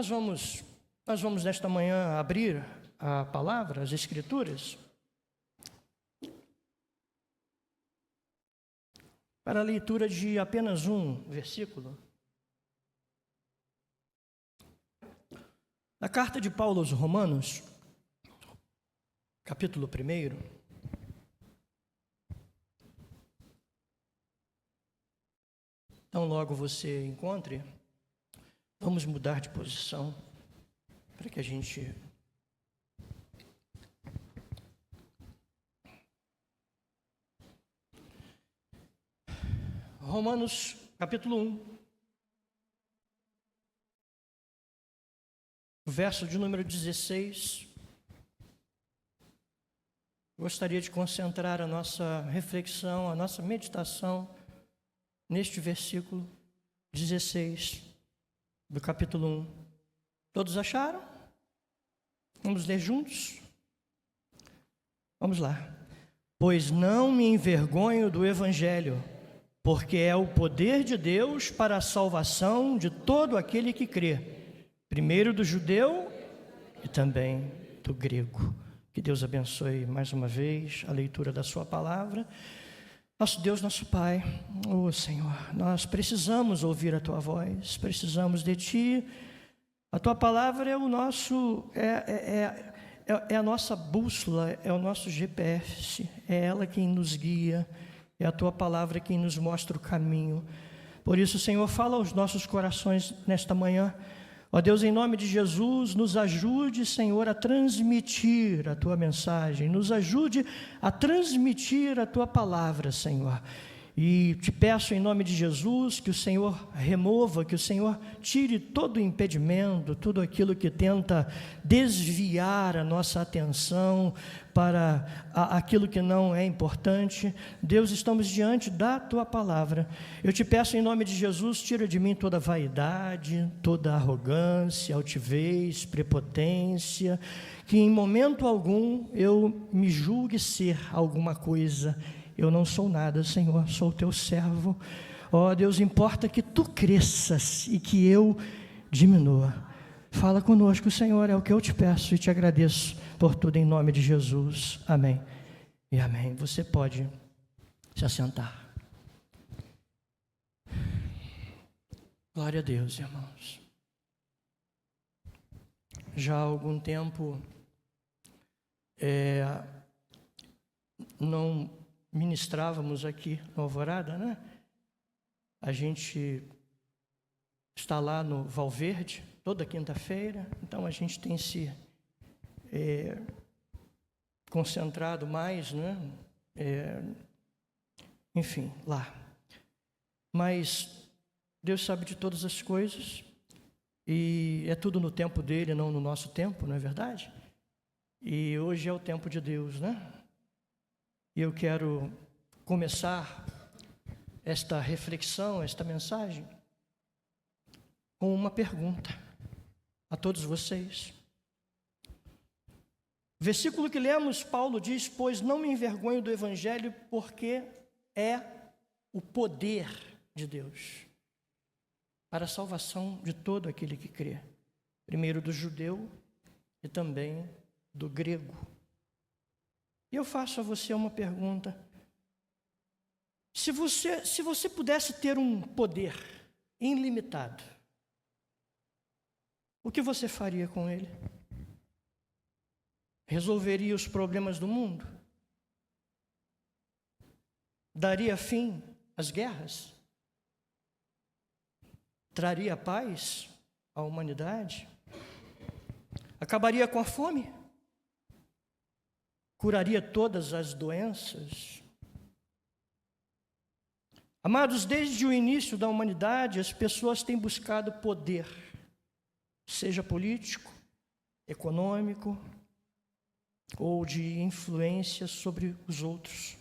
Nós vamos nesta manhã abrir a palavra, as Escrituras, para a leitura de apenas um versículo. Na carta de Paulo aos Romanos, capítulo 1. Então, logo você encontre, vamos mudar de posição para que a gente Romanos, capítulo 1, verso de número 16. Gostaria de concentrar a nossa reflexão, a nossa meditação neste versículo 16 do capítulo 1. Todos acharam? Vamos ler juntos? Vamos lá. Pois não me envergonho do Evangelho, porque é o poder de Deus para a salvação de todo aquele que crê, primeiro do judeu e também do grego. Que Deus abençoe mais uma vez a leitura da sua palavra. Nosso Deus, nosso Pai, Senhor, nós precisamos ouvir a Tua voz, precisamos de Ti. A Tua palavra é o nosso, é a nossa bússola, é o nosso GPS, é ela quem nos guia, é a Tua palavra quem nos mostra o caminho. Por isso, Senhor, fala aos nossos corações nesta manhã. Ó Deus, em nome de Jesus, nos ajude, Senhor, a transmitir a Tua mensagem, nos ajude a transmitir a Tua palavra, Senhor. E te peço em nome de Jesus que o Senhor remova, que o Senhor tire todo o impedimento, tudo aquilo que tenta desviar a nossa atenção para aquilo que não é importante. Deus, estamos diante da Tua palavra. Eu te peço em nome de Jesus, tira de mim toda vaidade, toda arrogância, altivez, prepotência, que em momento algum eu me julgue ser alguma coisa. Eu não sou nada, Senhor, sou o Teu servo. Ó Deus, importa que Tu cresças e que eu diminua. Fala conosco, Senhor, é o que eu te peço e te agradeço por tudo em nome de Jesus. Amém e amém. Você pode se assentar. Glória a Deus, irmãos. Já há algum tempo não ministrávamos aqui no Alvorada, né? A gente está lá no Valverde toda quinta-feira, então a gente tem se concentrado mais, né? Enfim, lá. Mas Deus sabe de todas as coisas e é tudo no tempo dele, não no nosso tempo, não é verdade? E hoje é o tempo de Deus, né? E eu quero começar esta reflexão, esta mensagem, com uma pergunta a todos vocês. O versículo que lemos, Paulo diz: pois não me envergonho do Evangelho, porque é o poder de Deus para a salvação de todo aquele que crê, primeiro do judeu e também do grego. E eu faço a você uma pergunta. Se você pudesse ter um poder ilimitado, o que você faria com ele? Resolveria os problemas do mundo? Daria fim às guerras? Traria paz à humanidade? Acabaria com a fome? Curaria todas as doenças? Amados, desde o início da humanidade, as pessoas têm buscado poder, seja político, econômico ou de influência sobre os outros,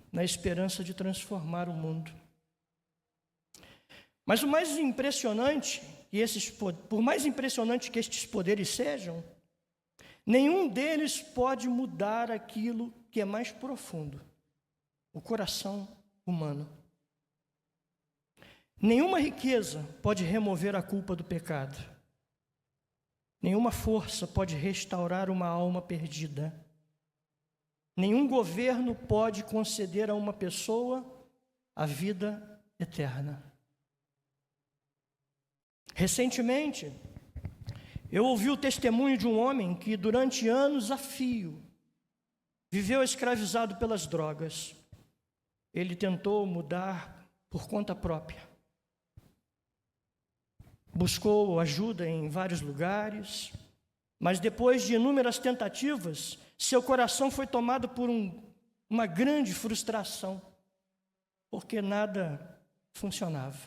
na esperança de transformar o mundo. Mas o mais impressionante, por mais impressionante que estes poderes sejam, nenhum deles pode mudar aquilo que é mais profundo, o coração humano. Nenhuma riqueza pode remover a culpa do pecado. Nenhuma força pode restaurar uma alma perdida. Nenhum governo pode conceder a uma pessoa a vida eterna. Recentemente, eu ouvi o testemunho de um homem que, durante anos a fio, viveu escravizado pelas drogas. Ele tentou mudar por conta própria. Buscou ajuda em vários lugares, mas depois de inúmeras tentativas, seu coração foi tomado por uma grande frustração, porque nada funcionava.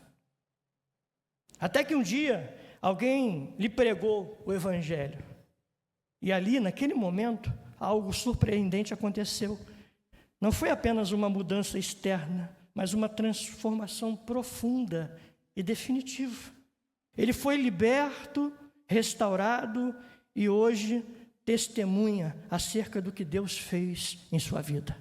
Até que um dia, alguém lhe pregou o Evangelho. E ali, naquele momento, algo surpreendente aconteceu. Não foi apenas uma mudança externa, mas uma transformação profunda e definitiva. Ele foi liberto, restaurado e hoje testemunha acerca do que Deus fez em sua vida.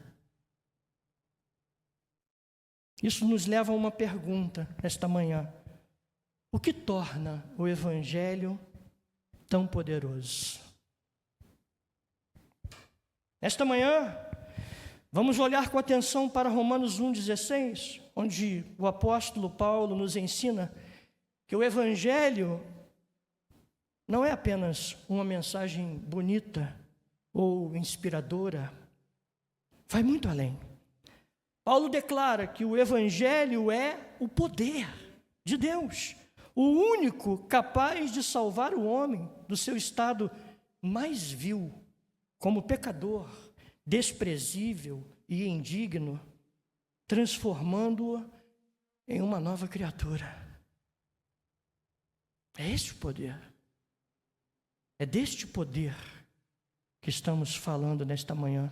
Isso nos leva a uma pergunta nesta manhã. O que torna o Evangelho tão poderoso? Nesta manhã, vamos olhar com atenção para Romanos 1,16, onde o apóstolo Paulo nos ensina que o Evangelho não é apenas uma mensagem bonita ou inspiradora, vai muito além. Paulo declara que o Evangelho é o poder de Deus, o único capaz de salvar o homem do seu estado mais vil, como pecador, desprezível e indigno, transformando-o em uma nova criatura. É esse o poder. É deste poder que estamos falando nesta manhã,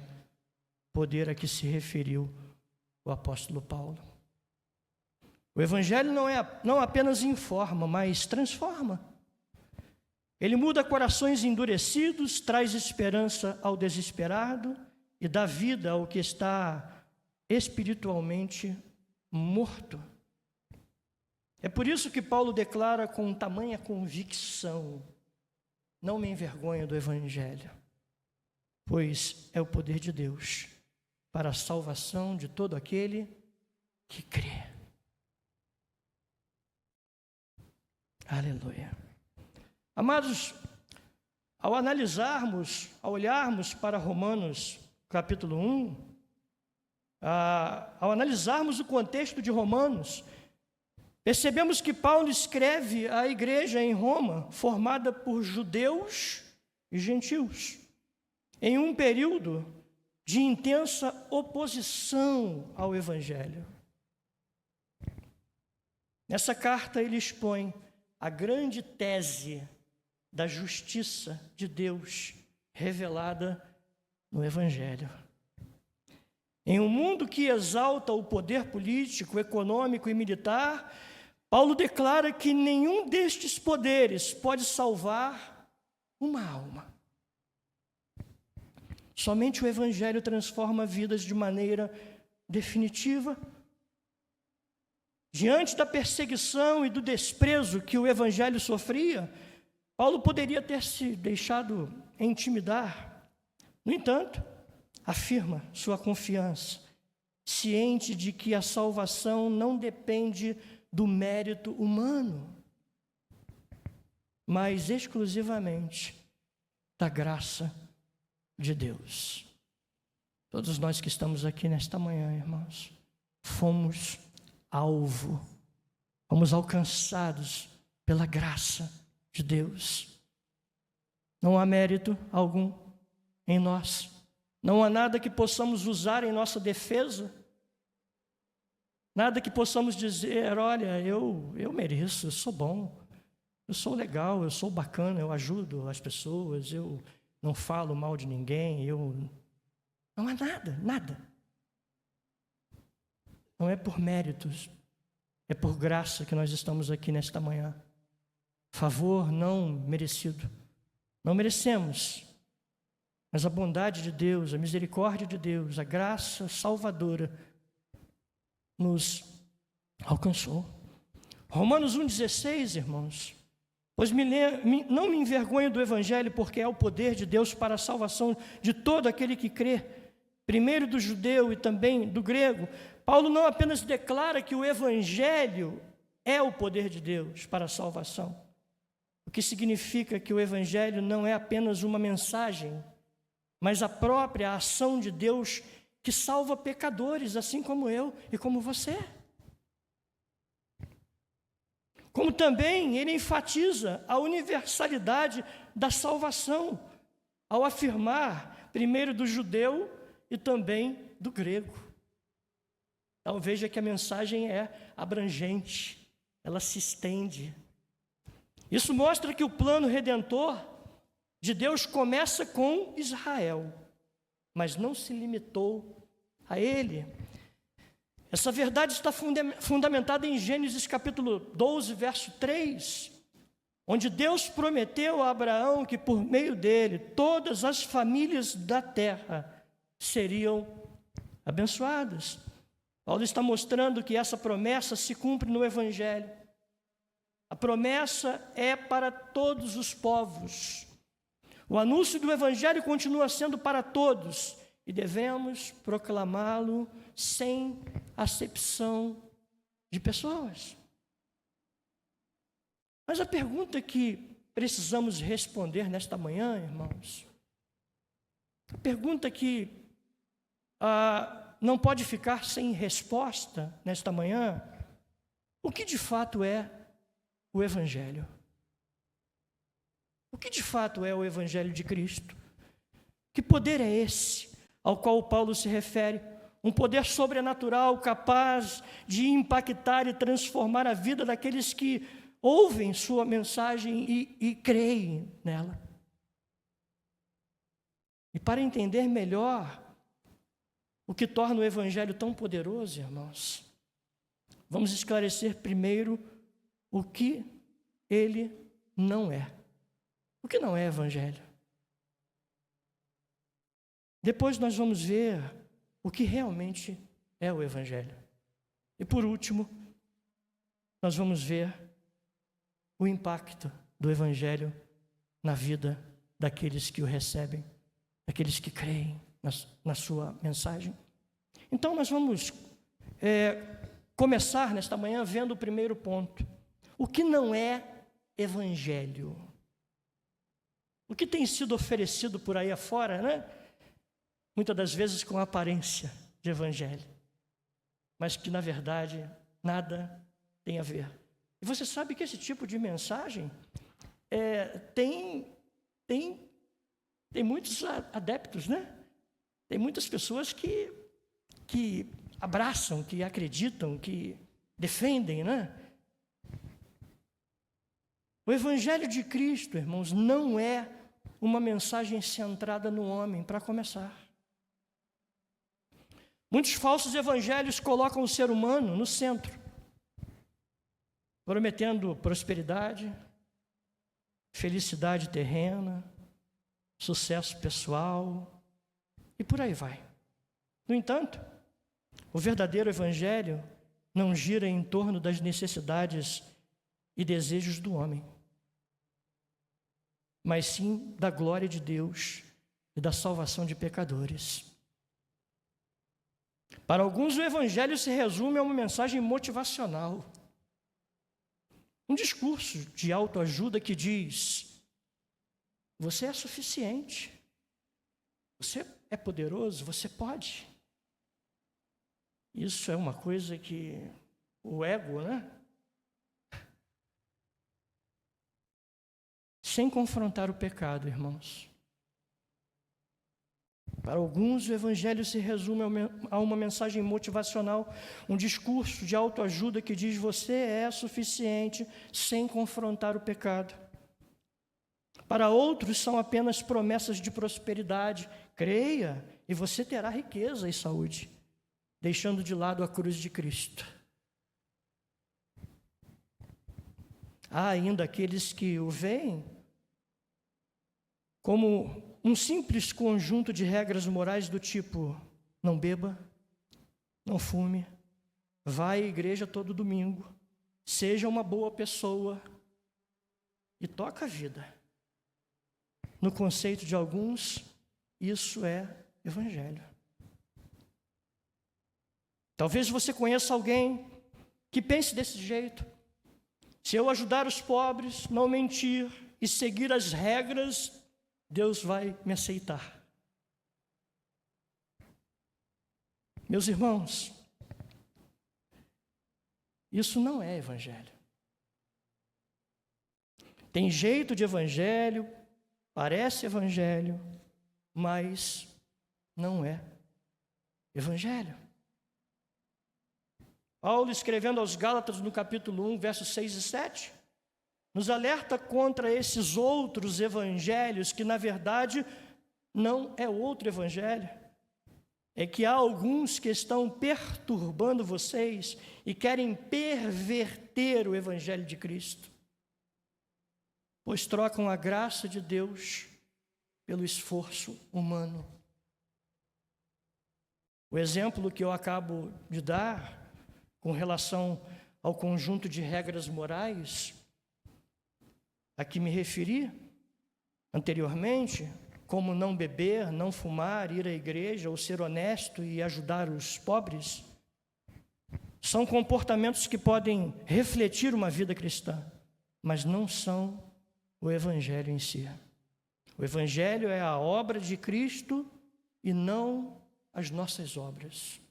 poder a que se referiu o apóstolo Paulo. O Evangelho não apenas informa, mas transforma. Ele muda corações endurecidos, traz esperança ao desesperado e dá vida ao que está espiritualmente morto. É por isso que Paulo declara com tamanha convicção: não me envergonho do Evangelho, pois é o poder de Deus para a salvação de todo aquele que crê. Aleluia. Amados, ao olharmos para Romanos capítulo 1, ao analisarmos o contexto de Romanos, percebemos que Paulo escreve à igreja em Roma, formada por judeus e gentios, em um período de intensa oposição ao Evangelho. Nessa carta ele expõe a grande tese da justiça de Deus revelada no Evangelho. Em um mundo que exalta o poder político, econômico e militar, Paulo declara que nenhum destes poderes pode salvar uma alma. Somente o Evangelho transforma vidas de maneira definitiva. Diante da perseguição e do desprezo que o Evangelho sofria, Paulo poderia ter se deixado intimidar. No entanto, afirma sua confiança, ciente de que a salvação não depende do mérito humano, mas exclusivamente da graça de Deus. Todos nós que estamos aqui nesta manhã, irmãos, fomos alvo, fomos alcançados pela graça de Deus. Não há mérito algum em nós, não há nada que possamos usar em nossa defesa, nada que possamos dizer: olha, eu mereço, eu sou bom, eu sou legal, eu sou bacana, eu ajudo as pessoas, eu não falo mal de ninguém, não há nada. Não é por méritos, é por graça que nós estamos aqui nesta manhã. Favor não merecido. Não merecemos, mas a bondade de Deus, a misericórdia de Deus, a graça salvadora nos alcançou. Romanos 1,16, irmãos, Pois não me envergonho do Evangelho, porque é o poder de Deus para a salvação de todo aquele que crê, primeiro do judeu e também do grego. Paulo não apenas declara que o Evangelho é o poder de Deus para a salvação, o que significa que o Evangelho não é apenas uma mensagem, mas a própria ação de Deus que salva pecadores, assim como eu e como você. Como também ele enfatiza a universalidade da salvação, ao afirmar primeiro do judeu e também do grego. Então veja que a mensagem é abrangente, ela se estende. Isso mostra que o plano redentor de Deus começa com Israel, mas não se limitou a ele. Essa verdade está fundamentada em Gênesis capítulo 12, verso 3, onde Deus prometeu a Abraão que por meio dele todas as famílias da terra seriam abençoadas. Paulo está mostrando que essa promessa se cumpre no Evangelho. A promessa é para todos os povos. O anúncio do Evangelho continua sendo para todos e devemos proclamá-lo sem acepção de pessoas. Mas a pergunta que precisamos responder nesta manhã, irmãos, a pergunta que não pode ficar sem resposta nesta manhã: o que de fato é o Evangelho? O que de fato é o Evangelho de Cristo? Que poder é esse ao qual Paulo se refere? Um poder sobrenatural capaz de impactar e transformar a vida daqueles que ouvem sua mensagem e creem nela. E para entender melhor o que torna o Evangelho tão poderoso, irmãos, vamos esclarecer primeiro o que ele não é. O que não é Evangelho? Depois nós vamos ver o que realmente é o Evangelho. E por último, nós vamos ver o impacto do Evangelho na vida daqueles que o recebem, daqueles que creem na sua mensagem. Então nós vamos começar nesta manhã vendo o primeiro ponto. O que não é Evangelho? O que tem sido oferecido por aí afora, né? Muitas das vezes com aparência de Evangelho, mas que na verdade nada tem a ver. E você sabe que esse tipo de mensagem tem muitos adeptos, né? Tem muitas pessoas que abraçam, que acreditam, que defendem, né? O Evangelho de Cristo, irmãos, não é uma mensagem centrada no homem, para começar. Muitos falsos evangelhos colocam o ser humano no centro, prometendo prosperidade, felicidade terrena, sucesso pessoal e por aí vai. No entanto, o verdadeiro evangelho não gira em torno das necessidades e desejos do homem, mas sim da glória de Deus e da salvação de pecadores. Para alguns, o Evangelho se resume a uma mensagem motivacional, um discurso de autoajuda que diz: você é suficiente, você é poderoso, você pode. Isso é uma coisa que o ego, né? Sem confrontar o pecado, irmãos. Para alguns, o Evangelho se resume a uma mensagem motivacional, um discurso de autoajuda que diz: você é suficiente, sem confrontar o pecado. Para outros, são apenas promessas de prosperidade. Creia e você terá riqueza e saúde, deixando de lado a cruz de Cristo. Há ainda aqueles que o veem como um simples conjunto de regras morais do tipo: não beba, não fume, vá à igreja todo domingo, seja uma boa pessoa. e toca a vida. No conceito de alguns, isso é evangelho. Talvez você conheça alguém que pense desse jeito. Se eu ajudar os pobres, não mentir e seguir as regras, Deus vai me aceitar. Meus irmãos, isso não é evangelho. Tem jeito de evangelho, parece evangelho, mas não é evangelho. Paulo, escrevendo aos Gálatas no capítulo 1, versos 6 e 7, nos alerta contra esses outros evangelhos, que na verdade não é outro evangelho. É que há alguns que estão perturbando vocês e querem perverter o evangelho de Cristo, pois trocam a graça de Deus pelo esforço humano. O exemplo que eu acabo de dar com relação ao conjunto de regras morais a que me referi anteriormente, como não beber, não fumar, ir à igreja, ou ser honesto e ajudar os pobres, são comportamentos que podem refletir uma vida cristã, mas não são o evangelho em si. O evangelho é a obra de Cristo e não as nossas obras.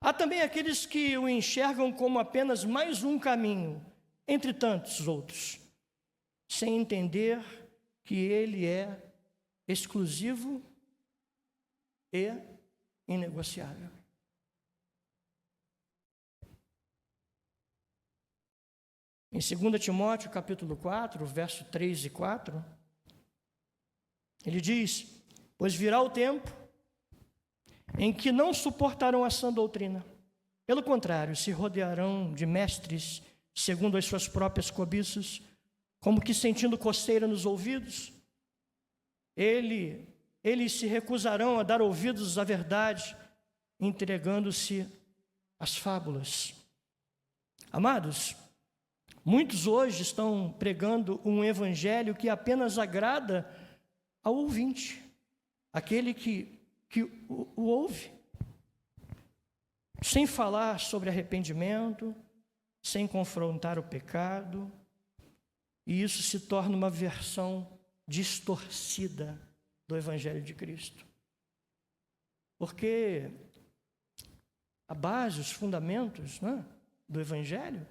Há também aqueles que o enxergam como apenas mais um caminho, entre tantos outros, sem entender que ele é exclusivo e inegociável. Em 2 Timóteo, capítulo 4, verso 3 e 4, ele diz: pois virá o tempo em que não suportarão a sã doutrina. Pelo contrário, se rodearão de mestres segundo as suas próprias cobiças, como que sentindo coceira nos ouvidos. Eles se recusarão a dar ouvidos à verdade, entregando-se às fábulas. Amados, muitos hoje estão pregando um evangelho que apenas agrada ao ouvinte, aquele que o ouve, sem falar sobre arrependimento, sem confrontar o pecado, e isso se torna uma versão distorcida do Evangelho de Cristo. Porque a base, os fundamentos, né, do Evangelho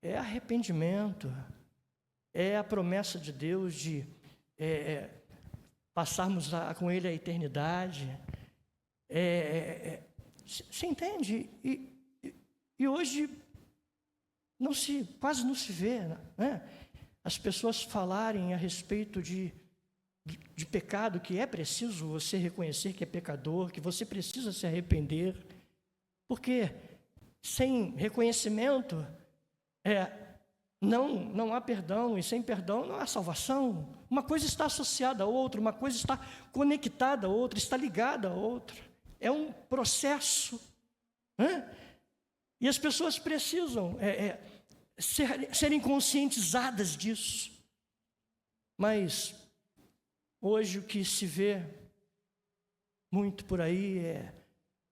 é arrependimento, é a promessa de Deus de passarmos com Ele a eternidade. Você entende? E hoje quase não se vê, né, as pessoas falarem a respeito de pecado, que é preciso você reconhecer que é pecador, que você precisa se arrepender, porque sem reconhecimento não há perdão, e sem perdão não há salvação. Uma coisa está associada à outra, uma coisa está conectada à outra, está ligada à outra. É um processo, né? E as pessoas precisam serem conscientizadas disso. Mas hoje o que se vê muito por aí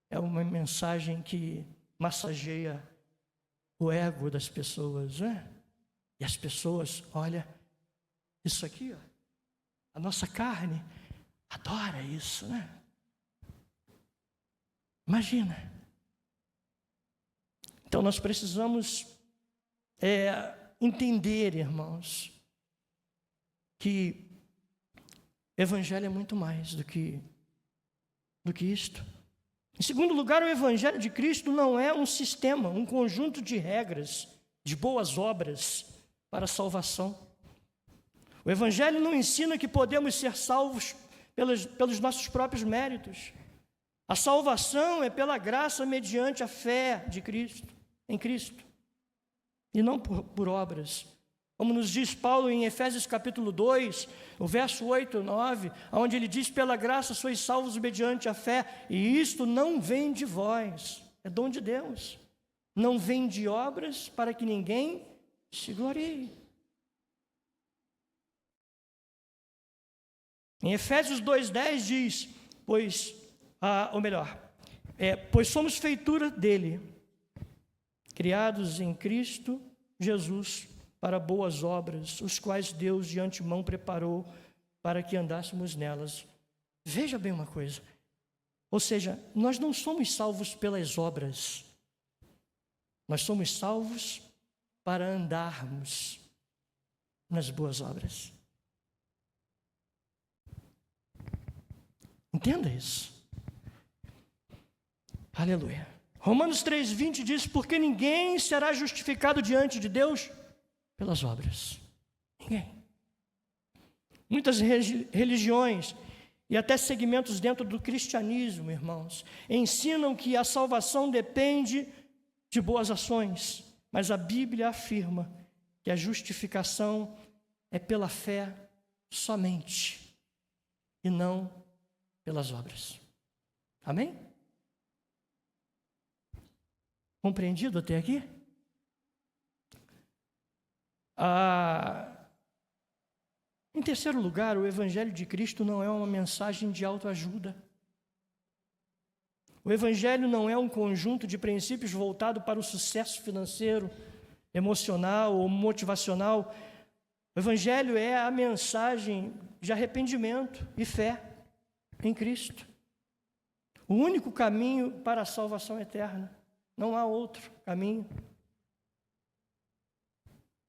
é uma mensagem que massageia o ego das pessoas, né? E as pessoas, olha, isso aqui, ó, a nossa carne adora isso, né? Imagina. Então nós precisamos entender, irmãos, que evangelho é muito mais do que isto. Em segundo lugar, o evangelho de Cristo não é um sistema, um conjunto de regras, de boas obras para a salvação. O evangelho não ensina que podemos ser salvos pelos nossos próprios méritos. A salvação é pela graça mediante a fé de Cristo, em Cristo, e não por obras. Como nos diz Paulo em Efésios capítulo 2, o verso 8 e 9, onde ele diz: pela graça sois salvos mediante a fé, e isto não vem de vós, é dom de Deus, não vem de obras para que ninguém se glorie. Em Efésios 2:10 diz, pois somos feitura dele, criados em Cristo Jesus para boas obras, os quais Deus de antemão preparou para que andássemos nelas. Veja bem uma coisa, ou seja, nós não somos salvos pelas obras, nós somos salvos para andarmos nas boas obras. Entenda isso. Aleluia. Romanos 3:20 diz, porque ninguém será justificado diante de Deus pelas obras. Ninguém. Muitas religiões e até segmentos dentro do cristianismo, irmãos, ensinam que a salvação depende de boas ações, mas a Bíblia afirma que a justificação é pela fé somente e não pelas obras. Amém? Compreendido até aqui? Em terceiro lugar, o Evangelho de Cristo não é uma mensagem de autoajuda. O Evangelho não é um conjunto de princípios voltado para o sucesso financeiro, emocional ou motivacional. O Evangelho é a mensagem de arrependimento e fé em Cristo. O único caminho para a salvação eterna. Não há outro caminho.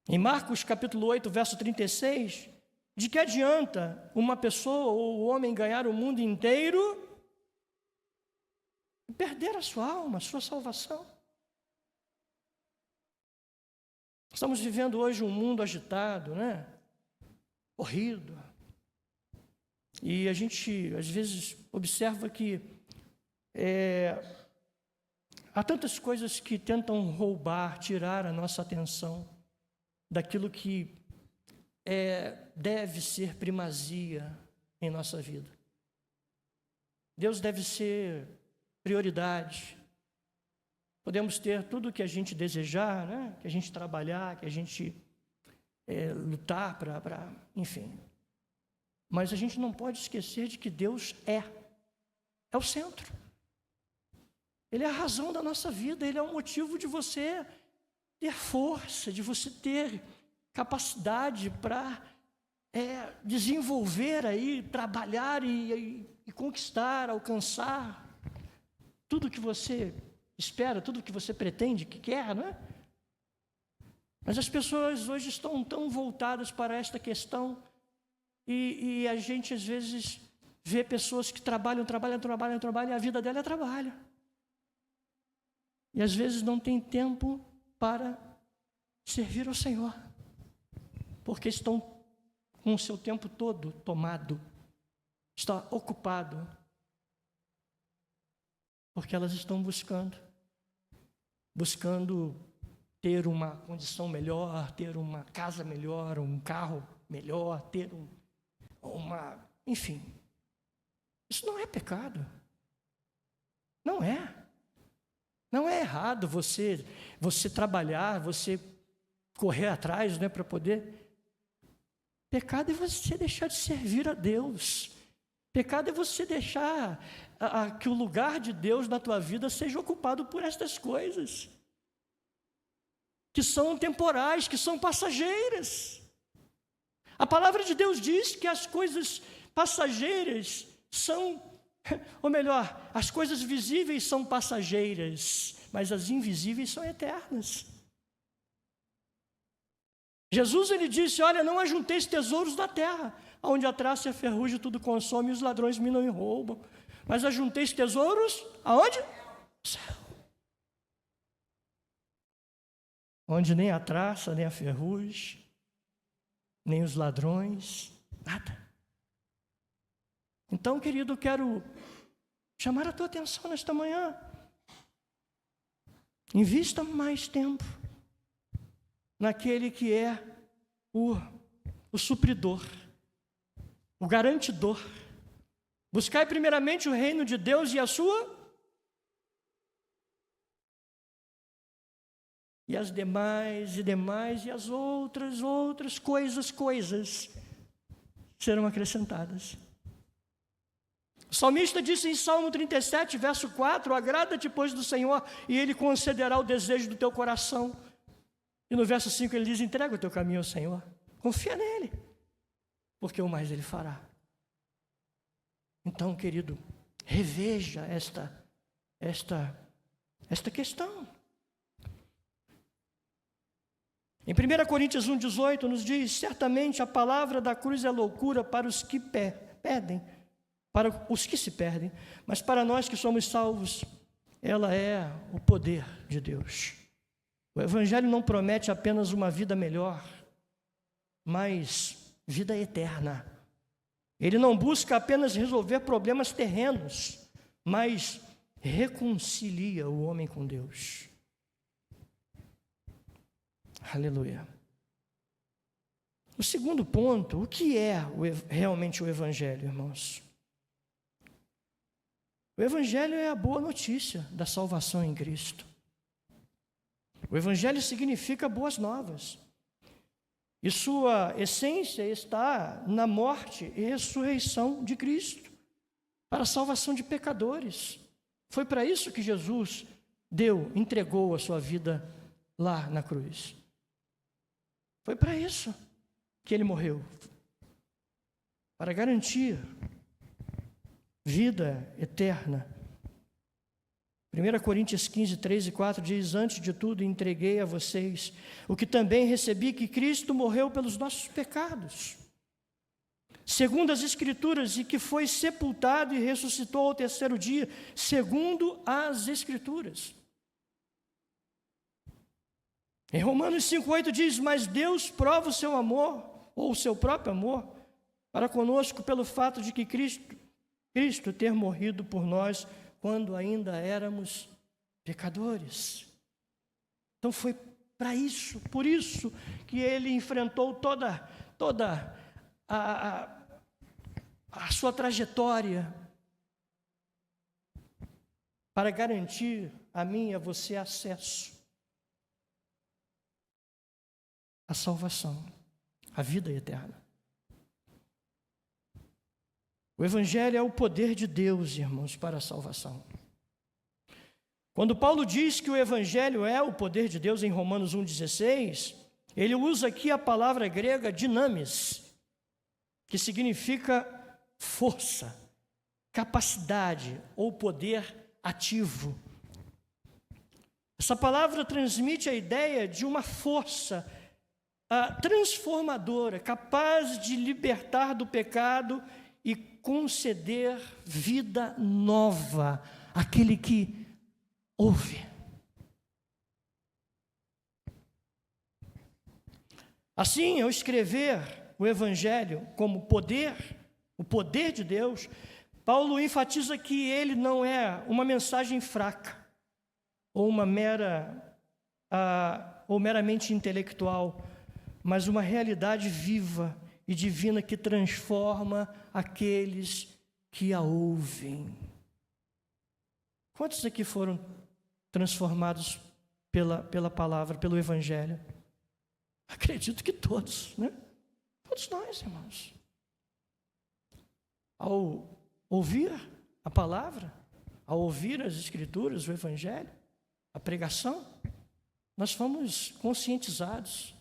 Em Marcos capítulo 8, verso 36, de que adianta uma pessoa ou o homem ganhar o mundo inteiro e perder a sua alma, a sua salvação? Estamos vivendo hoje um mundo agitado, né? Corrido. E a gente, às vezes, observa que há tantas coisas que tentam roubar, tirar a nossa atenção daquilo que deve ser primazia em nossa vida. Deus deve ser prioridade. Podemos ter tudo o que a gente desejar, né? Que a gente trabalhar, que a gente lutar para, enfim. Mas a gente não pode esquecer de que Deus é o centro. Ele é a razão da nossa vida, Ele é o motivo de você ter força, de você ter capacidade para desenvolver aí, trabalhar e conquistar, alcançar tudo que você espera, tudo que você pretende, que quer, não é? Mas as pessoas hoje estão tão voltadas para esta questão e a gente às vezes vê pessoas que trabalham e a vida dela é trabalho. E às vezes não tem tempo para servir ao Senhor, porque estão com o seu tempo todo tomado, está ocupado, porque elas estão buscando ter uma condição melhor, ter uma casa melhor, um carro melhor, ter enfim. Isso não é pecado. Não é. Não é errado você trabalhar, você correr atrás, né, para poder. Pecado é você deixar de servir a Deus. Pecado é você deixar que o lugar de Deus na tua vida seja ocupado por estas coisas, que são temporais, que são passageiras. A palavra de Deus diz que as coisas passageiras são, ou melhor, as coisas visíveis são passageiras, mas as invisíveis são eternas. Jesus, ele disse, olha, não ajunteis tesouros na terra, onde a traça e a ferrugem tudo consome e os ladrões minam e roubam, mas ajunteis tesouros, aonde? No céu. Onde nem a traça, nem a ferrugem, nem os ladrões, nada. Então, querido, eu quero chamar a tua atenção nesta manhã. Invista mais tempo naquele que é o supridor, o garantidor. Buscai primeiramente o reino de Deus e a sua e as demais, e as outras coisas serão acrescentadas. O salmista disse em Salmo 37, verso 4, agrada-te, pois, do Senhor, e Ele concederá o desejo do teu coração. E no verso 5 ele diz, entrega o teu caminho ao Senhor, confia nele, porque o mais Ele fará. Então, querido, reveja esta questão. Em 1 Coríntios 1,18 nos diz, certamente a palavra da cruz é loucura para os que perdem, para os que se perdem, mas para nós que somos salvos, ela é o poder de Deus. O Evangelho não promete apenas uma vida melhor, mas vida eterna. Ele não busca apenas resolver problemas terrenos, mas reconcilia o homem com Deus. Aleluia. O segundo ponto, o que é realmente o Evangelho, irmãos? O Evangelho é a boa notícia da salvação em Cristo. O Evangelho significa boas novas. E sua essência está na morte e ressurreição de Cristo, para a salvação de pecadores. Foi para isso que Jesus entregou a sua vida lá na cruz. Foi para isso que Ele morreu, para garantir vida eterna. 1 Coríntios 15, 3 e 4 diz, antes de tudo entreguei a vocês o que também recebi, que Cristo morreu pelos nossos pecados, segundo as Escrituras, e que foi sepultado e ressuscitou ao terceiro dia, segundo as Escrituras. Em Romanos 5,8 diz, mas Deus prova o seu amor, ou o seu próprio amor, para conosco pelo fato de que Cristo ter morrido por nós quando ainda éramos pecadores. Então foi para isso, por isso que Ele enfrentou toda a sua trajetória, para garantir a mim e a você acesso à salvação, à vida eterna. O Evangelho é o poder de Deus, irmãos, para a salvação. Quando Paulo diz que o Evangelho é o poder de Deus em Romanos 1,16, ele usa aqui a palavra grega dinamis, que significa força, capacidade ou poder ativo. Essa palavra transmite a ideia de uma força transformadora, capaz de libertar do pecado e conceder vida nova àquele que ouve. Assim, ao escrever o Evangelho como poder, o poder de Deus, Paulo enfatiza que ele não é uma mensagem fraca, ou ou meramente intelectual, mas uma realidade viva e divina que transforma aqueles que a ouvem. Quantos aqui foram transformados pela palavra, pelo Evangelho? Acredito que todos, né? Todos nós, irmãos. Ao ouvir a palavra, ao ouvir as Escrituras, o Evangelho, a pregação, nós fomos conscientizados,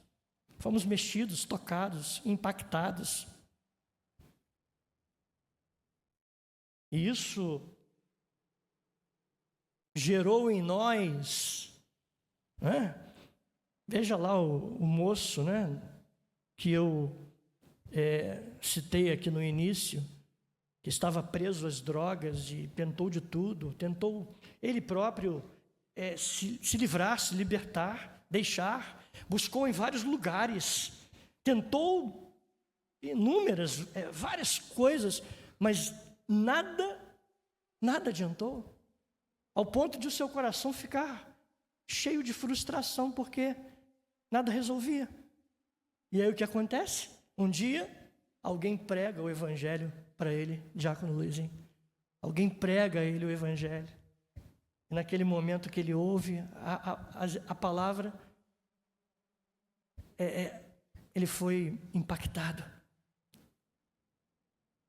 fomos mexidos, tocados, impactados. E isso gerou em nós, né? Veja lá o moço, né, que eu citei aqui no início, que estava preso às drogas e tentou de tudo, tentou ele próprio se livrar, se libertar, deixar, buscou em vários lugares, tentou inúmeras, várias coisas, mas nada adiantou, ao ponto de o seu coração ficar cheio de frustração, porque nada resolvia. E aí o que acontece? Um dia, alguém prega o Evangelho para ele, Diácono Luizinho. Alguém prega a ele o Evangelho. E naquele momento que ele ouve a palavra, ele foi impactado.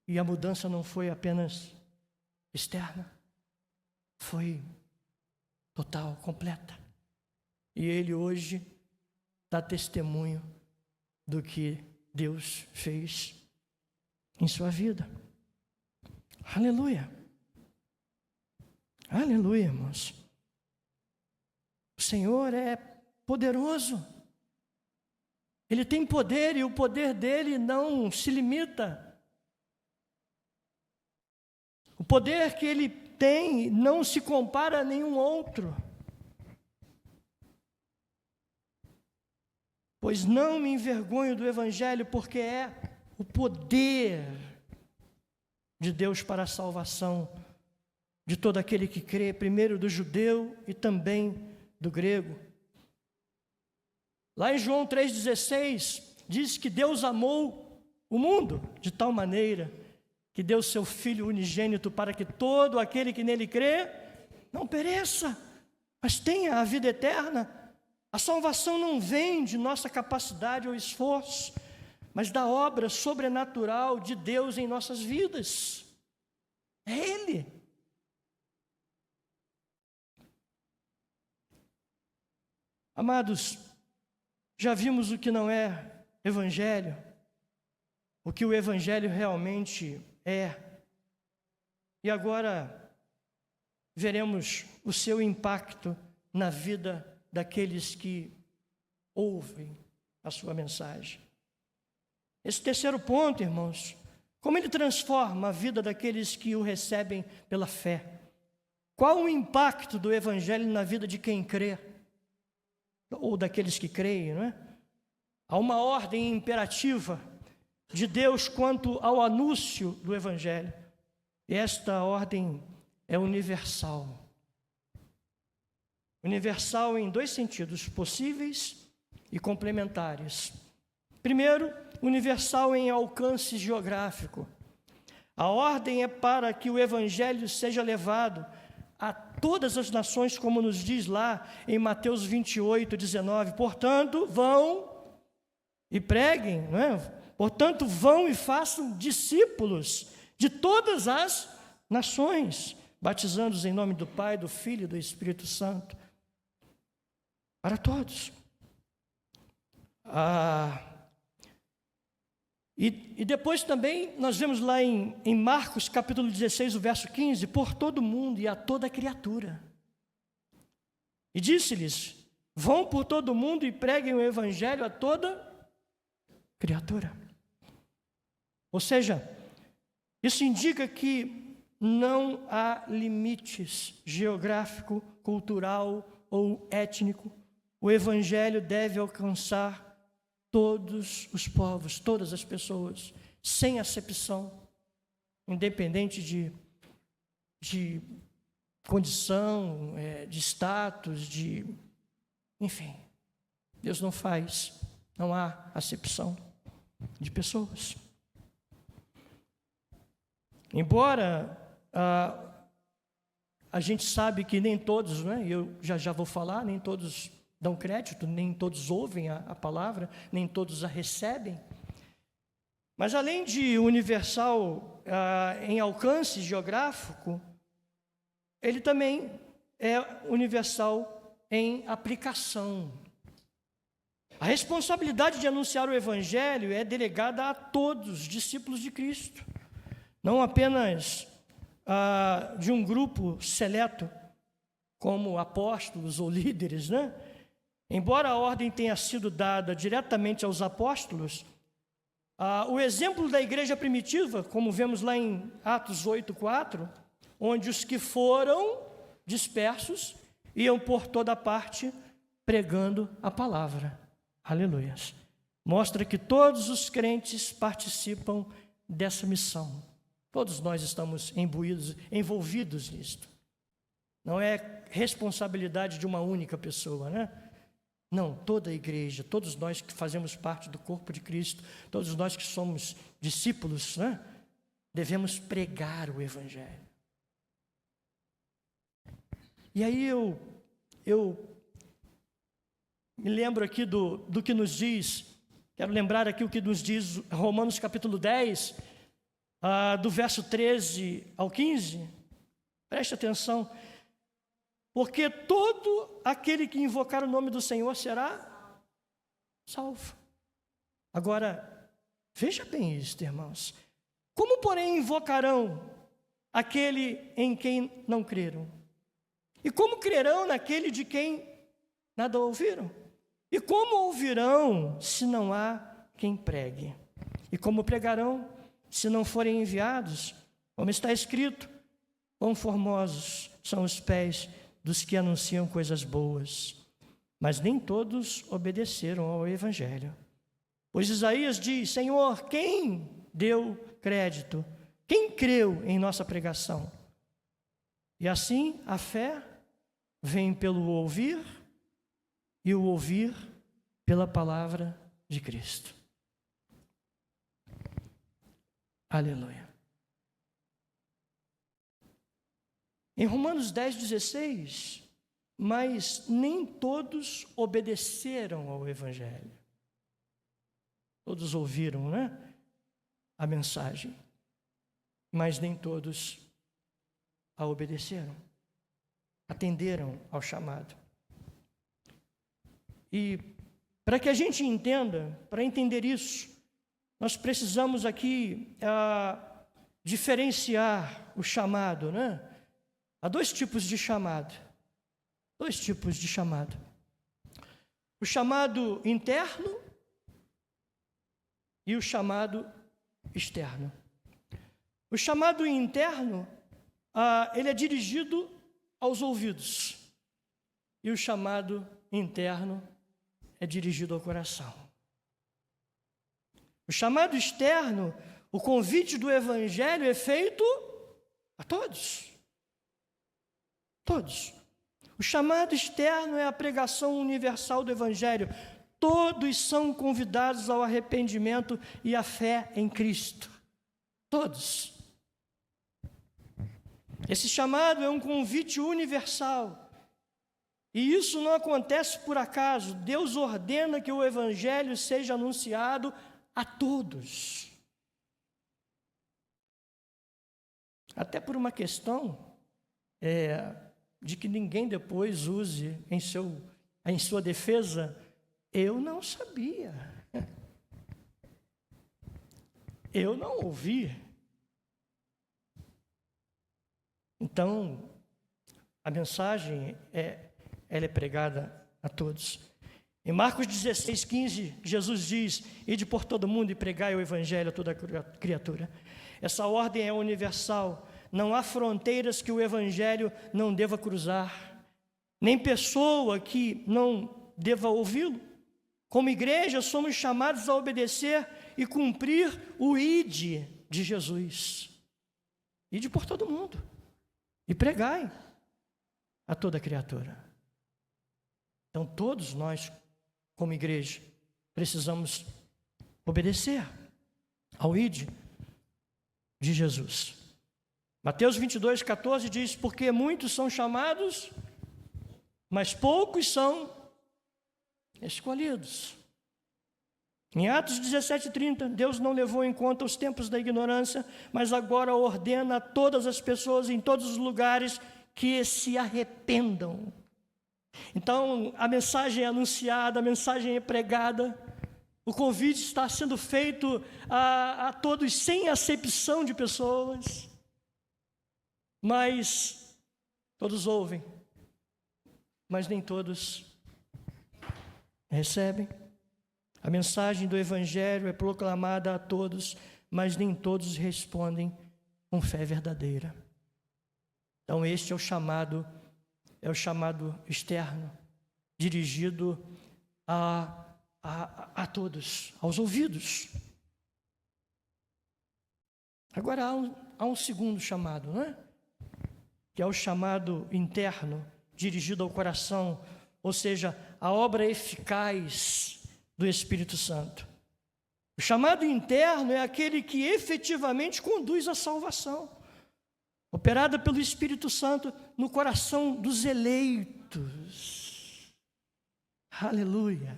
E a mudança não foi apenas externa, foi total, completa. E ele hoje dá testemunho do que Deus fez em sua vida. Aleluia. Aleluia, irmãos. O Senhor é poderoso. Ele tem poder e o poder dele não se limita. O poder que ele tem não se compara a nenhum outro. Pois não me envergonho do Evangelho, porque é o poder de Deus para a salvação de todo aquele que crê, primeiro do judeu e também do grego. Lá em João 3,16, diz que Deus amou o mundo de tal maneira que deu seu Filho unigênito para que todo aquele que nele crê não pereça, mas tenha a vida eterna. A salvação não vem de nossa capacidade ou esforço, mas da obra sobrenatural de Deus em nossas vidas. É Ele. Amados, já vimos o que não é Evangelho, o que o Evangelho realmente é. E agora veremos o seu impacto na vida daqueles que ouvem a sua mensagem. Esse terceiro ponto, irmãos, como ele transforma a vida daqueles que o recebem pela fé. Qual o impacto do Evangelho na vida de quem crê? Ou daqueles que creem, não é? Há uma ordem imperativa de Deus quanto ao anúncio do Evangelho. E esta ordem é universal. Universal em dois sentidos, possíveis e complementares. Primeiro, universal em alcance geográfico. A ordem é para que o Evangelho seja levado a todas as nações, como nos diz lá em Mateus 28:19. Portanto, vão e preguem, não é? Portanto, vão e façam discípulos de todas as nações, batizando-os em nome do Pai, do Filho e do Espírito Santo. Para todos. E depois também nós vemos lá em Marcos capítulo 16, o verso 15, por todo mundo e a toda criatura. E disse-lhes, vão por todo mundo e preguem o Evangelho a toda criatura. Ou seja, isso indica que não há limites geográfico, cultural ou étnico. O Evangelho deve alcançar todos os povos, todas as pessoas, sem acepção, independente de condição, de status, enfim. Deus não há acepção de pessoas. Embora a gente sabe que nem todos, né, eu já vou falar, nem todos dão crédito, nem todos ouvem a palavra, nem todos a recebem. Mas além de universal em alcance geográfico, ele também é universal em aplicação. A responsabilidade de anunciar o Evangelho é delegada a todos os discípulos de Cristo, não apenas de um grupo seleto, como apóstolos ou líderes, né? Embora a ordem tenha sido dada diretamente aos apóstolos, o exemplo da igreja primitiva, como vemos lá em Atos 8:4, onde os que foram dispersos iam por toda parte pregando a palavra. Aleluia. Mostra que todos os crentes participam dessa missão. Todos nós estamos envolvidos nisto. Não é responsabilidade de uma única pessoa, né? Não, toda a igreja, todos nós que fazemos parte do corpo de Cristo, todos nós que somos discípulos, né? Devemos pregar o Evangelho. E aí eu me lembro aqui do que nos diz, quero lembrar aqui o que nos diz Romanos capítulo 10, do verso 13 ao 15. Preste atenção. Porque todo aquele que invocar o nome do Senhor será salvo. Agora, veja bem isso, irmãos. Como, porém, invocarão aquele em quem não creram? E como crerão naquele de quem nada ouviram? E como ouvirão se não há quem pregue? E como pregarão se não forem enviados? Como está escrito, quão formosos são os pés dos que anunciam coisas boas. Mas nem todos obedeceram ao Evangelho. Pois Isaías diz, Senhor, quem deu crédito? Quem creu em nossa pregação? E assim a fé vem pelo ouvir, e o ouvir pela palavra de Cristo. Aleluia. Em Romanos 10:16, mas nem todos obedeceram ao Evangelho. Todos ouviram, a mensagem, mas nem todos a obedeceram, atenderam ao chamado. E para que a gente entenda, para entender isso, nós precisamos aqui diferenciar o chamado, Há dois tipos de chamado. O chamado interno e o chamado externo. O chamado interno, ele é dirigido aos ouvidos. E o chamado interno é dirigido ao coração. O chamado externo, o convite do Evangelho é feito a todos. Todos. O chamado externo é a pregação universal do Evangelho. Todos são convidados ao arrependimento e à fé em Cristo. Todos. Esse chamado é um convite universal. E isso não acontece por acaso. Deus ordena que o Evangelho seja anunciado a todos. Até por uma questão de que ninguém depois use em sua defesa, eu não sabia, eu não ouvi. Então, a mensagem ela é pregada a todos. Em Marcos 16:15, Jesus diz, ide por todo mundo e pregai o Evangelho a toda criatura. Essa ordem é universal. Não há fronteiras que o Evangelho não deva cruzar, nem pessoa que não deva ouvi-lo. Como igreja, somos chamados a obedecer e cumprir o ide de Jesus. Ide por todo mundo e pregai a toda criatura. Então, todos nós, como igreja, precisamos obedecer ao ide de Jesus. Mateus 22:14 diz, porque muitos são chamados, mas poucos são escolhidos. Em Atos 17:30, Deus não levou em conta os tempos da ignorância, mas agora ordena a todas as pessoas em todos os lugares que se arrependam. Então, a mensagem é anunciada, a mensagem é pregada, o convite está sendo feito a todos sem acepção de pessoas. Mas todos ouvem, mas nem todos recebem. A mensagem do Evangelho é proclamada a todos, mas nem todos respondem com fé verdadeira. Então este é o chamado externo, dirigido a todos, aos ouvidos. Agora há um segundo chamado, que é o chamado interno, dirigido ao coração, ou seja, a obra eficaz do Espírito Santo. O chamado interno é aquele que efetivamente conduz à salvação, operada pelo Espírito Santo no coração dos eleitos. Aleluia.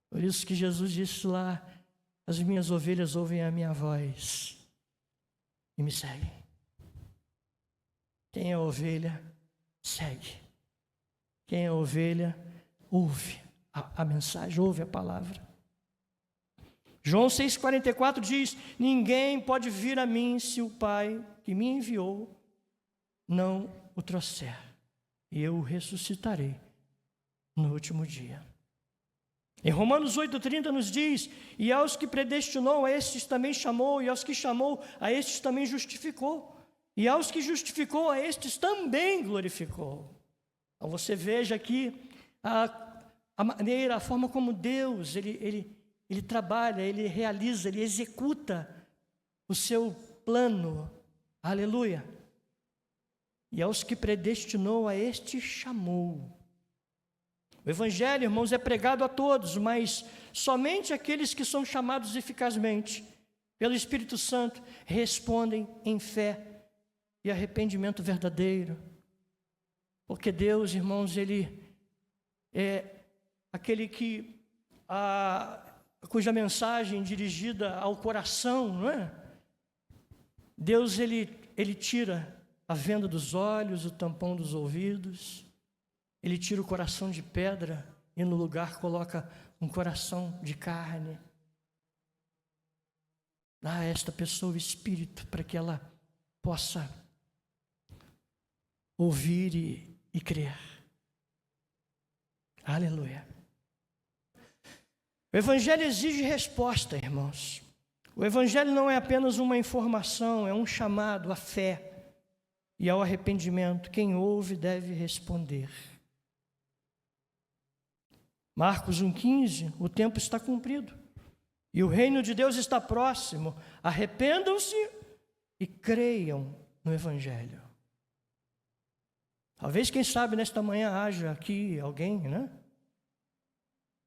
Por isso que Jesus disse lá: as minhas ovelhas ouvem a minha voz e me seguem. Quem é ovelha, segue. Quem é ovelha, ouve a mensagem, ouve a palavra. João 6,44 diz: ninguém pode vir a mim se o Pai que me enviou não o trouxer, e eu o ressuscitarei no último dia. Em Romanos 8,30 nos diz: e aos que predestinou, a estes também chamou, e aos que chamou, a estes também justificou, e aos que justificou, a estes também glorificou. Então você veja aqui a maneira, a forma como Deus, Ele trabalha, Ele realiza, Ele executa o seu plano. Aleluia. E aos que predestinou, a este chamou. O Evangelho, irmãos, é pregado a todos, mas somente aqueles que são chamados eficazmente pelo Espírito Santo respondem em fé e arrependimento verdadeiro. Porque Deus, irmãos, Ele é aquele cuja mensagem dirigida ao coração, não é? Deus, Ele tira a venda dos olhos, o tampão dos ouvidos. Ele tira o coração de pedra e no lugar coloca um coração de carne. Dá a esta pessoa o Espírito para que ela possa ouvir e crer. Aleluia. O Evangelho exige resposta, irmãos. O Evangelho não é apenas uma informação, é um chamado à fé e ao arrependimento. Quem ouve deve responder. Marcos 1,15, o tempo está cumprido e o reino de Deus está próximo. Arrependam-se e creiam no Evangelho. Talvez, quem sabe, nesta manhã haja aqui alguém, né?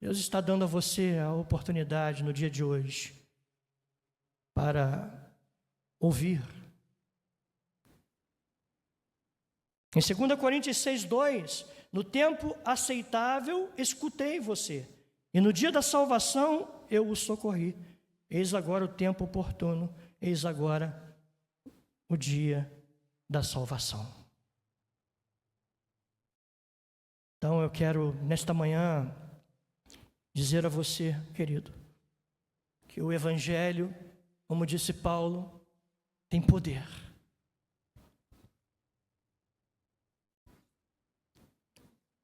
Deus está dando a você a oportunidade no dia de hoje para ouvir. Em 2 Coríntios 6,2, no tempo aceitável escutei você, e no dia da salvação eu o socorri. Eis agora o tempo oportuno, eis agora o dia da salvação. Então eu quero, nesta manhã, dizer a você, querido, que o Evangelho, como disse Paulo, tem poder.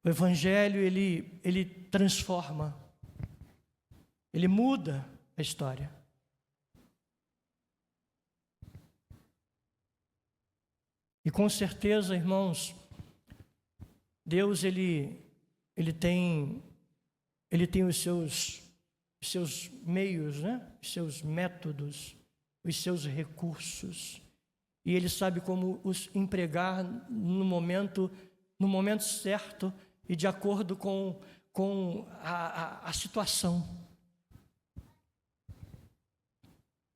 O Evangelho, ele transforma, ele muda a história. E com certeza, irmãos, Deus, ele tem os seus meios, né? Os seus métodos, os seus recursos. E Ele sabe como os empregar no momento certo e de acordo com a situação.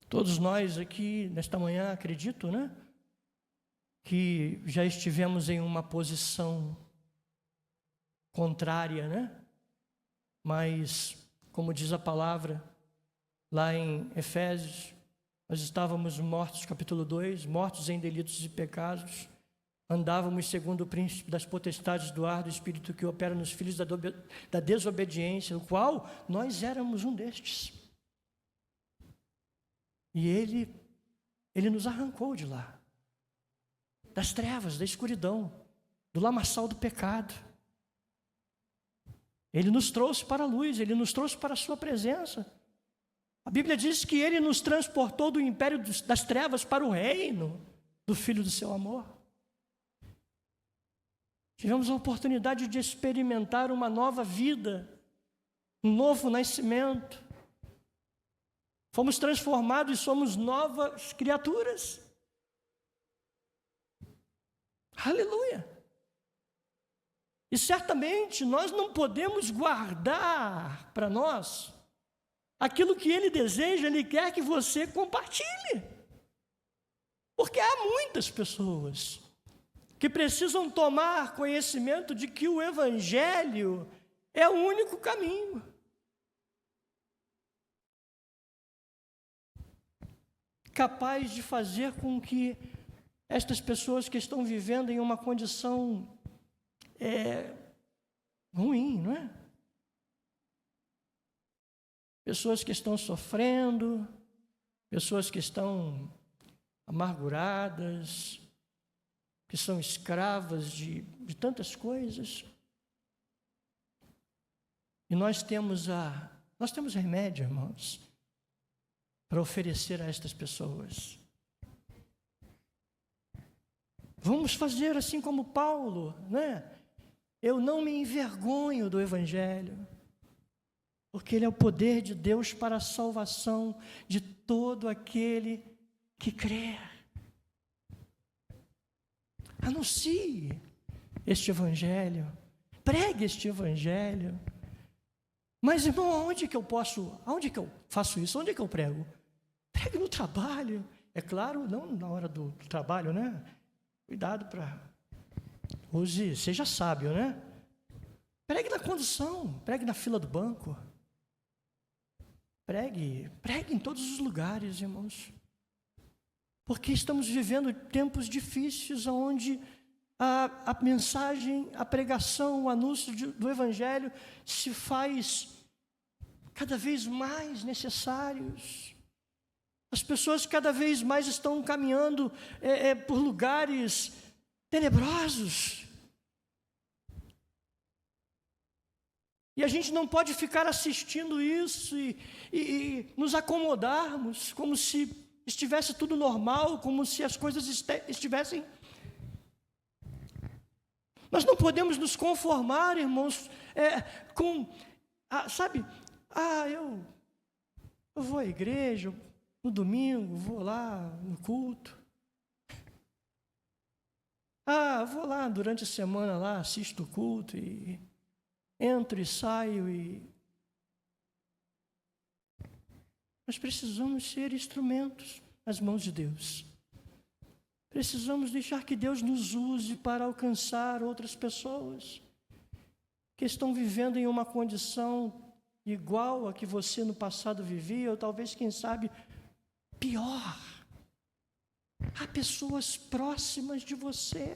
Todos nós aqui, nesta manhã, acredito, né? Que já estivemos em uma posição contrária, né? Mas, como diz a palavra, lá em Efésios, nós estávamos mortos, capítulo 2, mortos em delitos e pecados, andávamos segundo o príncipe das potestades do ar do espírito que opera nos filhos da desobediência, o qual nós éramos um destes. E Ele nos arrancou de lá, das trevas, da escuridão, do lamaçal do pecado. Ele nos trouxe para a luz, Ele nos trouxe para a sua presença. A Bíblia diz que Ele nos transportou do império das trevas para o reino do Filho do seu amor. Tivemos a oportunidade de experimentar uma nova vida, um novo nascimento. Fomos transformados e somos novas criaturas. Aleluia! E certamente nós não podemos guardar para nós aquilo que Ele deseja, Ele quer que você compartilhe. Porque há muitas pessoas que precisam tomar conhecimento de que o Evangelho é o único caminho. Capaz de fazer com que estas pessoas que estão vivendo em uma condição ruim, não é? Pessoas que estão sofrendo, pessoas que estão amarguradas, que são escravas de tantas coisas. E nós temos remédio, irmãos, para oferecer a estas pessoas. Vamos fazer assim como Paulo, né? Eu não me envergonho do Evangelho, porque ele é o poder de Deus para a salvação de todo aquele que crê. Anuncie este Evangelho, pregue este Evangelho. Mas, irmão, aonde que eu faço isso? Onde é que eu prego? Pregue no trabalho. É claro, não na hora do trabalho, né? Cuidado para... seja sábio, né? Pregue na condução, pregue na fila do banco. Pregue em todos os lugares, irmãos. Porque estamos vivendo tempos difíceis, onde a mensagem, a pregação, o anúncio do Evangelho se faz cada vez mais necessários. As pessoas cada vez mais estão caminhando por lugares tenebrosos. E a gente não pode ficar assistindo isso e nos acomodarmos como se estivesse tudo normal, como se as coisas estivessem... Nós não podemos nos conformar, irmãos, eu vou à igreja no domingo, vou lá no culto. Vou lá durante a semana, lá assisto o culto e entro e saio Nós precisamos ser instrumentos nas mãos de Deus. Precisamos deixar que Deus nos use para alcançar outras pessoas que estão vivendo em uma condição igual a que você no passado vivia, ou talvez, quem sabe, pior. Há pessoas próximas de você,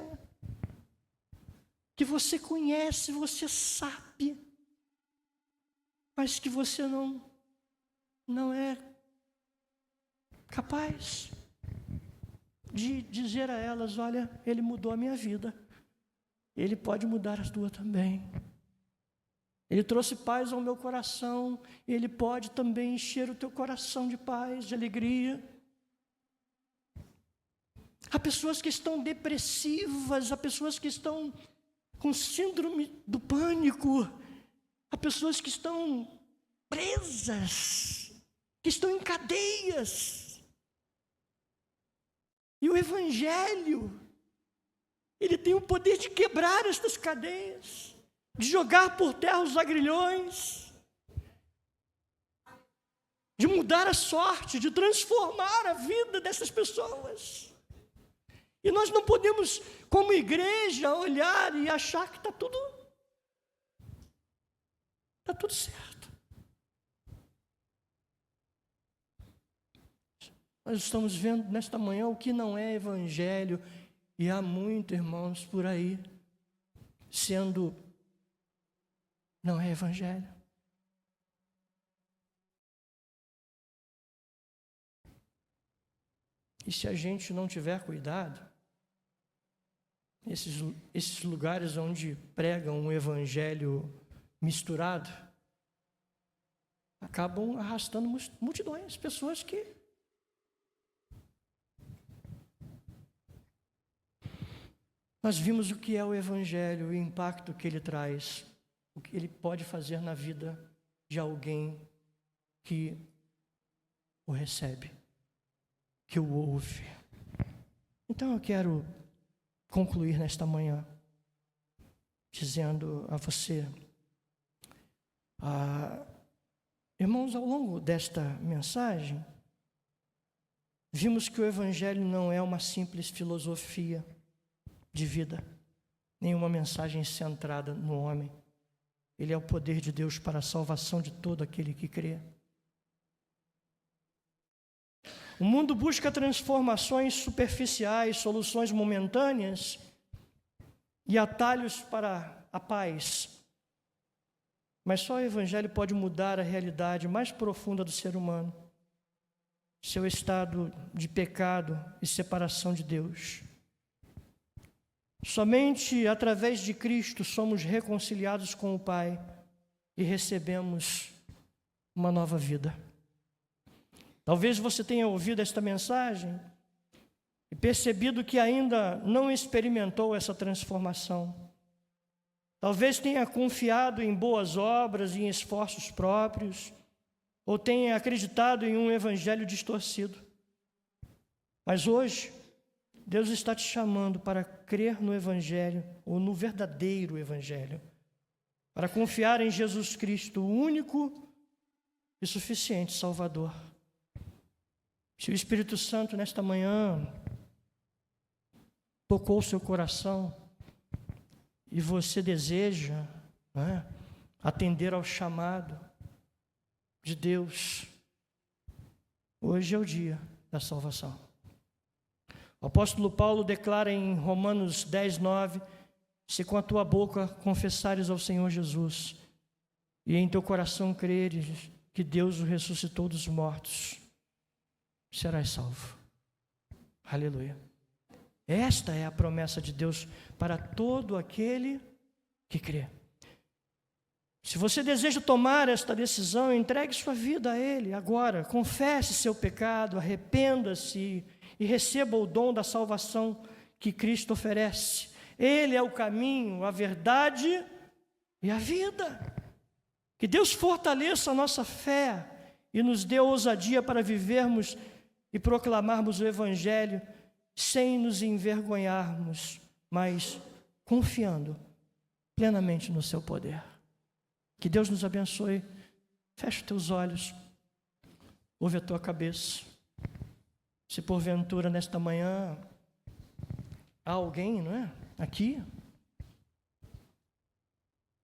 que você conhece, você sabe, mas que você não é capaz de dizer a elas: olha, ele mudou a minha vida, ele pode mudar a tua também. Ele trouxe paz ao meu coração, ele pode também encher o teu coração de paz, de alegria. Há pessoas que estão depressivas, há pessoas que estão com síndrome do pânico, há pessoas que estão presas, que estão em cadeias. E o Evangelho, ele tem o poder de quebrar estas cadeias, de jogar por terra os agrilhões, de mudar a sorte, de transformar a vida dessas pessoas. E nós não podemos, como igreja, olhar e achar que está tudo certo. Nós estamos vendo nesta manhã o que não é Evangelho, e há muito, irmãos, por aí, não é Evangelho. E se a gente não tiver cuidado, esses lugares onde pregam um Evangelho misturado, acabam arrastando multidões, pessoas que... Nós vimos o que é o Evangelho, o impacto que ele traz, o que ele pode fazer na vida de alguém que o recebe, que o ouve. Então eu quero concluir nesta manhã dizendo a você, irmãos, ao longo desta mensagem, vimos que o Evangelho não é uma simples filosofia, de vida, nenhuma mensagem centrada no homem. Ele é o poder de Deus para a salvação de todo aquele que crê. O mundo busca transformações superficiais, soluções momentâneas e atalhos para a paz. Mas só o Evangelho pode mudar a realidade mais profunda do ser humano, seu estado de pecado e separação de Deus. Somente através de Cristo somos reconciliados com o Pai e recebemos uma nova vida. Talvez você tenha ouvido esta mensagem e percebido que ainda não experimentou essa transformação. Talvez tenha confiado em boas obras e em esforços próprios, ou tenha acreditado em um evangelho distorcido. Mas hoje, Deus está te chamando para crer no evangelho, ou no verdadeiro evangelho, para confiar em Jesus Cristo, o único e suficiente Salvador. Se o Espírito Santo nesta manhã tocou o seu coração e você deseja, atender ao chamado de Deus, hoje é o dia da salvação. O apóstolo Paulo declara em Romanos 10:9: se com a tua boca confessares ao Senhor Jesus e em teu coração creres que Deus o ressuscitou dos mortos, serás salvo. Aleluia. Esta é a promessa de Deus para todo aquele que crê. Se você deseja tomar esta decisão, entregue sua vida a Ele agora. Confesse seu pecado, arrependa-se e receba o dom da salvação que Cristo oferece. Ele é o caminho, a verdade e a vida. Que Deus fortaleça a nossa fé e nos dê ousadia para vivermos e proclamarmos o Evangelho sem nos envergonharmos, mas confiando plenamente no seu poder. Que Deus nos abençoe. Feche os teus olhos, ouve a tua cabeça. Se porventura nesta manhã há alguém, aqui,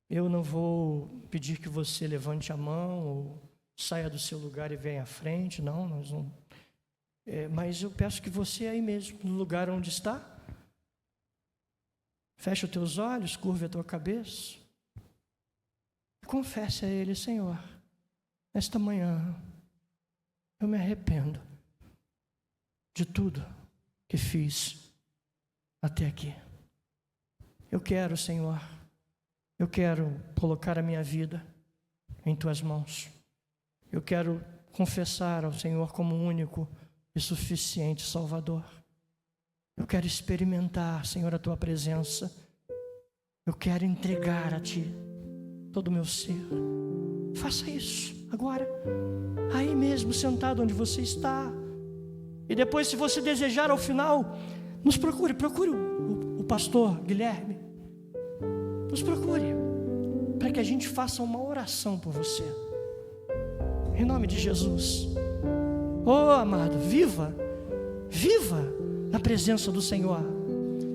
eu não vou pedir que você levante a mão ou saia do seu lugar e venha à frente, nós não. Mas eu peço que você aí mesmo, no lugar onde está, feche os teus olhos, curve a tua cabeça e confesse a Ele: Senhor, nesta manhã eu me arrependo de tudo que fiz até aqui. Eu quero, Senhor, colocar a minha vida em Tuas mãos. Eu quero confessar ao Senhor como único e suficiente Salvador. Eu quero experimentar, Senhor, a Tua presença. Eu quero entregar a Ti todo o meu ser. Faça isso agora, aí mesmo, sentado onde você está. E depois, se você desejar, ao final, nos procure o pastor Guilherme. Nos procure, para que a gente faça uma oração por você. Em nome de Jesus. Oh, amado, viva na presença do Senhor.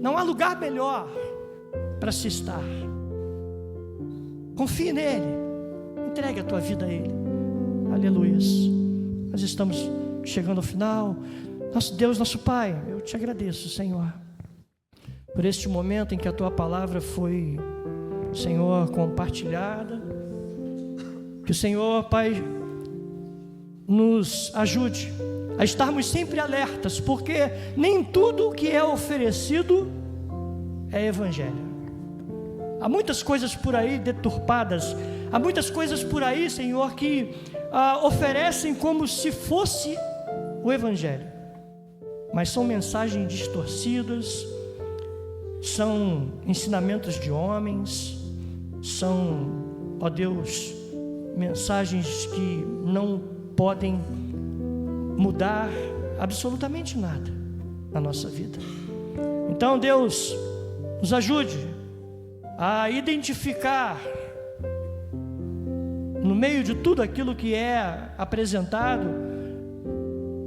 Não há lugar melhor para se estar. Confie nele, entregue a tua vida a Ele. Aleluias. Nós estamos chegando ao final. Nosso Deus, nosso Pai, eu te agradeço, Senhor, por este momento em que a tua palavra foi, Senhor, compartilhada. Que o Senhor, Pai, nos ajude a estarmos sempre alertas, porque nem tudo que é oferecido é evangelho. Há muitas coisas por aí deturpadas, há muitas coisas por aí, Senhor, que oferecem como se fosse o evangelho, mas são mensagens distorcidas, são ensinamentos de homens, são, ó Deus, mensagens que não podem mudar absolutamente nada na nossa vida. Então, Deus, nos ajude a identificar, no meio de tudo aquilo que é apresentado,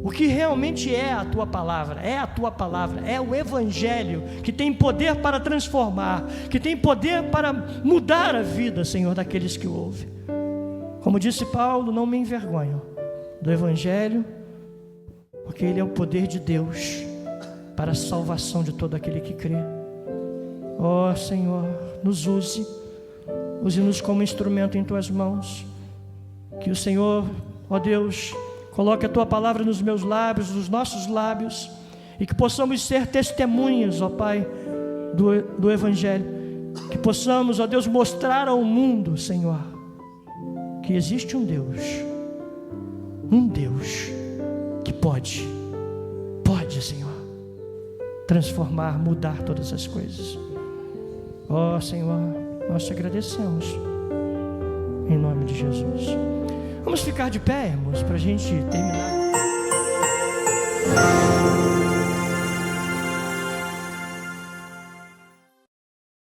o que realmente é a tua palavra, é o Evangelho, que tem poder para transformar, que tem poder para mudar a vida, Senhor, daqueles que o ouvem. Como disse Paulo, não me envergonho do Evangelho, porque ele é o poder de Deus para a salvação de todo aquele que crê. Ó Senhor, nos use-nos como instrumento em tuas mãos, que o Senhor, ó Deus, coloque a tua palavra nos meus lábios, nos nossos lábios, e que possamos ser testemunhas, ó Pai, do Evangelho, que possamos, ó Deus, mostrar ao mundo, Senhor, que existe um Deus que pode, Senhor, transformar, mudar todas as coisas. Ó Senhor, nós te agradecemos, em nome de Jesus. Vamos ficar de pé, irmãos, para a gente terminar.